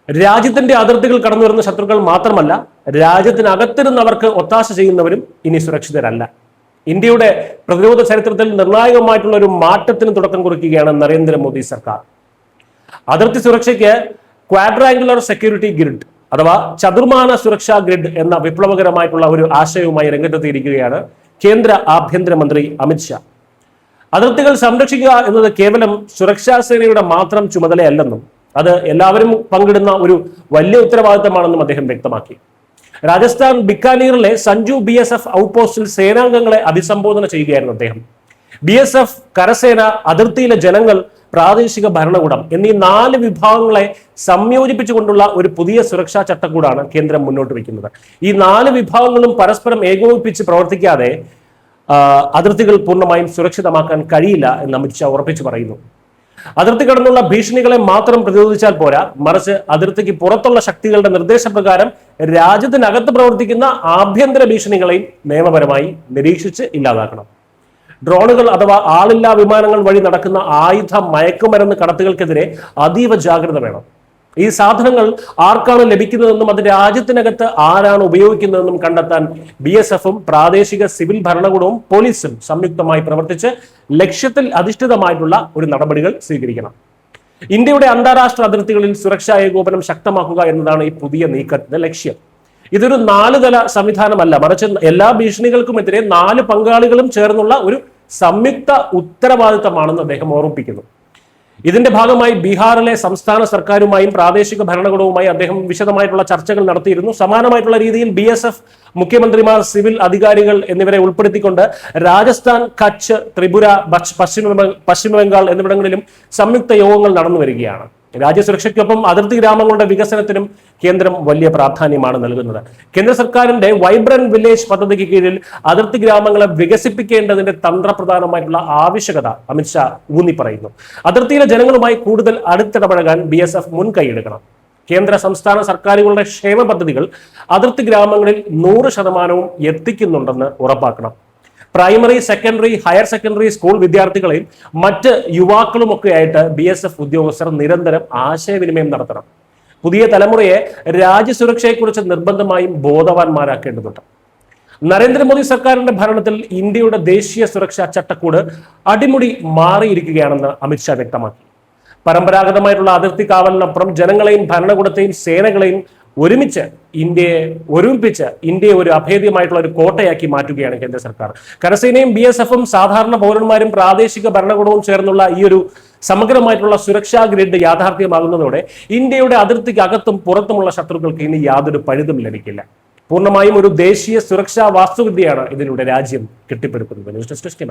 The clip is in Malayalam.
രാജ്യത്തിന്റെ അതിർത്തികൾ കടന്നു വരുന്ന ശത്രുക്കൾ മാത്രമല്ല, രാജ്യത്തിനകത്തിരുന്നവർക്ക് ഒത്താശ ചെയ്യുന്നവരും ഇനി സുരക്ഷിതരല്ല. ഇന്ത്യയുടെ പ്രതിരോധ ചരിത്രത്തിൽ നിർണായകമായിട്ടുള്ള ഒരു മാറ്റത്തിന് തുടക്കം കുറിക്കുകയാണ് നരേന്ദ്രമോദി സർക്കാർ. അതിർത്തി സുരക്ഷയ്ക്ക് ക്വാഡ്രാങ്കുലർ സെക്യൂരിറ്റി ഗ്രിഡ് അഥവാ ചതുർമാന സുരക്ഷാ ഗ്രിഡ് എന്ന വിപ്ലവകരമായിട്ടുള്ള ഒരു ആശയവുമായി രംഗത്തെത്തിയിരിക്കുകയാണ് കേന്ദ്ര ആഭ്യന്തരമന്ത്രി അമിത്ഷാ. അതിർത്തികൾ സംരക്ഷിക്കുക എന്നത് കേവലം സുരക്ഷാ സേനയുടെ മാത്രം ചുമതലയല്ലെന്നും അത് എല്ലാവരും പങ്കിടുന്ന ഒരു വലിയ ഉത്തരവാദിത്തമാണെന്നും അദ്ദേഹം വ്യക്തമാക്കി. രാജസ്ഥാൻ ബിക്കാനീറിലെ സഞ്ജു BSF ഔട്ട്പോസ്റ്റിൽ സേനാംഗങ്ങളെ അഭിസംബോധന ചെയ്യുകയായിരുന്നു അദ്ദേഹം. BSF, കരസേന, അതിർത്തിയിലെ ജനങ്ങൾ, പ്രാദേശിക ഭരണകൂടം എന്നീ 4 വിഭാഗങ്ങളെ സംയോജിപ്പിച്ചുകൊണ്ടുള്ള ഒരു പുതിയ സുരക്ഷാ ചട്ടക്കൂടാണ് കേന്ദ്രം മുന്നോട്ട് വയ്ക്കുന്നത്. ഈ 4 വിഭാഗങ്ങളും പരസ്പരം ഏകോപിപ്പിച്ച് പ്രവർത്തിക്കാതെ അതിർത്തികൾ പൂർണ്ണമായും സുരക്ഷിതമാക്കാൻ കഴിയില്ല എന്ന് അമിത്ഷാ ഉറപ്പിച്ചു പറയുന്നു. അതിർത്തി കടന്നുള്ള ഭീഷണികളെ മാത്രം പ്രതിരോധിച്ചാൽ പോരാ, മറിച്ച് അതിർത്തിക്ക് പുറത്തുള്ള ശക്തികളുടെ നിർദ്ദേശപ്രകാരം രാജ്യത്തിനകത്ത് പ്രവർത്തിക്കുന്ന ആഭ്യന്തര ഭീഷണികളെയും നിയമപരമായി നിരീക്ഷിച്ച് ഇല്ലാതാക്കണം. ഡ്രോണുകൾ അഥവാ ആളില്ലാ വിമാനങ്ങൾ വഴി നടക്കുന്ന ആയുധ മയക്കുമരുന്ന് കടത്തുകൾക്കെതിരെ അതീവ ജാഗ്രത വേണം. ഈ സാധനങ്ങൾ ആർക്കാണ് ലഭിക്കുന്നതെന്നും അത് രാജ്യത്തിനകത്ത് ആരാണ് ഉപയോഗിക്കുന്നതെന്നും കണ്ടെത്താൻ BSFും പ്രാദേശിക സിവിൽ ഭരണകൂടവും പോലീസും സംയുക്തമായി പ്രവർത്തിച്ച് ലക്ഷ്യത്തിൽ അധിഷ്ഠിതമായിട്ടുള്ള ഒരു നടപടികൾ സ്വീകരിക്കണം. ഇന്ത്യയുടെ അന്താരാഷ്ട്ര അതിർത്തികളിൽ സുരക്ഷാ ഏകോപനം ശക്തമാക്കുക എന്നതാണ് ഈ പുതിയ നീക്കത്തിന്റെ ലക്ഷ്യം. ഇതൊരു 4 തല സംവിധാനമല്ല, മറിച്ച് എല്ലാ ഭീഷണികൾക്കുമെതിരെ 4 പങ്കാളികളും ചേർന്നുള്ള ഒരു സംയുക്ത ഉത്തരവാദിത്തമാണെന്ന് അദ്ദേഹം ഓർമ്മിപ്പിക്കുന്നു. ഇതിന്റെ ഭാഗമായി ബീഹാറിലെ സംസ്ഥാന സർക്കാരുമായും പ്രാദേശിക ഭരണകൂടവുമായി അദ്ദേഹം വിശദമായിട്ടുള്ള ചർച്ചകൾ നടത്തിയിരുന്നു. സമാനമായിട്ടുള്ള രീതിയിൽ BSF മുഖ്യമന്ത്രിമാർ, സിവിൽ അധികാരികൾ എന്നിവരെ ഉൾപ്പെടുത്തിക്കൊണ്ട് രാജസ്ഥാൻ, കച്ച്, ത്രിപുര, പശ്ചിമ ബംഗാൾ എന്നിവിടങ്ങളിലും സംയുക്ത യോഗങ്ങൾ നടന്നു വരികയാണ്. രാജ്യസുരക്ഷയ്ക്കൊപ്പം അതിർത്തി ഗ്രാമങ്ങളുടെ വികസനത്തിനും കേന്ദ്രം വലിയ പ്രാധാന്യമാണ് നൽകുന്നത്. കേന്ദ്ര സർക്കാരിന്റെ വൈബ്രന്റ് വില്ലേജ് പദ്ധതിക്ക് കീഴിൽ അതിർത്തി ഗ്രാമങ്ങളെ വികസിപ്പിക്കേണ്ടതിന്റെ തന്ത്രപ്രധാനമായിട്ടുള്ള ആവശ്യകത അമിത്ഷാ ഊന്നി പറയുന്നു. അതിർത്തിയിലെ ജനങ്ങളുമായി കൂടുതൽ അടുത്തിടപഴകാൻ BSF മുൻകൈയെടുക്കണം. കേന്ദ്ര സംസ്ഥാന സർക്കാരുകളുടെ ക്ഷേമ പദ്ധതികൾ അതിർത്തി ഗ്രാമങ്ങളിൽ 100% എത്തിക്കുന്നുണ്ടെന്ന് ഉറപ്പാക്കണം. Primary, secondary, higher secondary school വിദ്യാർത്ഥികളെയും മറ്റ് യുവാക്കളുമൊക്കെ ആയിട്ട് BSF ഉദ്യോഗസ്ഥർ നിരന്തരം ആശയവിനിമയം നടത്തണം. പുതിയ തലമുറയെ രാജ്യസുരക്ഷയെക്കുറിച്ച് നിർബന്ധമായും ബോധവാന്മാരാക്കേണ്ടതുണ്ട്. നരേന്ദ്രമോദി സർക്കാരിന്റെ ഭരണത്തിൽ ഇന്ത്യയുടെ ദേശീയ സുരക്ഷാ ചട്ടക്കൂട് അടിമുടി മാറിയിരിക്കുകയാണെന്ന് അമിത്ഷാ വ്യക്തമാക്കി. പരമ്പരാഗതമായിട്ടുള്ള അതിർത്തി കാവലിനപ്പുറം ജനങ്ങളെയും ഭരണകൂടത്തെയും സേനകളെയും ഒരുമിപ്പിച്ച് ഇന്ത്യയെ ഒരു അഭേദ്യമായിട്ടുള്ള ഒരു കോട്ടയാക്കി മാറ്റുകയാണ് കേന്ദ്ര സർക്കാർ. കരസേനയും BSFും സാധാരണ പൗരന്മാരും പ്രാദേശിക ഭരണകൂടവും ചേർന്നുള്ള ഈ ഒരു സമഗ്രമായിട്ടുള്ള സുരക്ഷാ ഗ്രിഡ് യാഥാർത്ഥ്യമാകുന്നതോടെ ഇന്ത്യയുടെ അതിർത്തിക്ക് അകത്തും പുറത്തുമുള്ള ശത്രുക്കൾക്ക് ഇനി യാതൊരു പഴുതും ലഭിക്കില്ല. പൂർണ്ണമായും ഒരു ദേശീയ സുരക്ഷാ വാസ്തുവിദ്യയാണ് ഇതിലൂടെ രാജ്യം കെട്ടിപ്പടുക്കുന്നത്. News desk.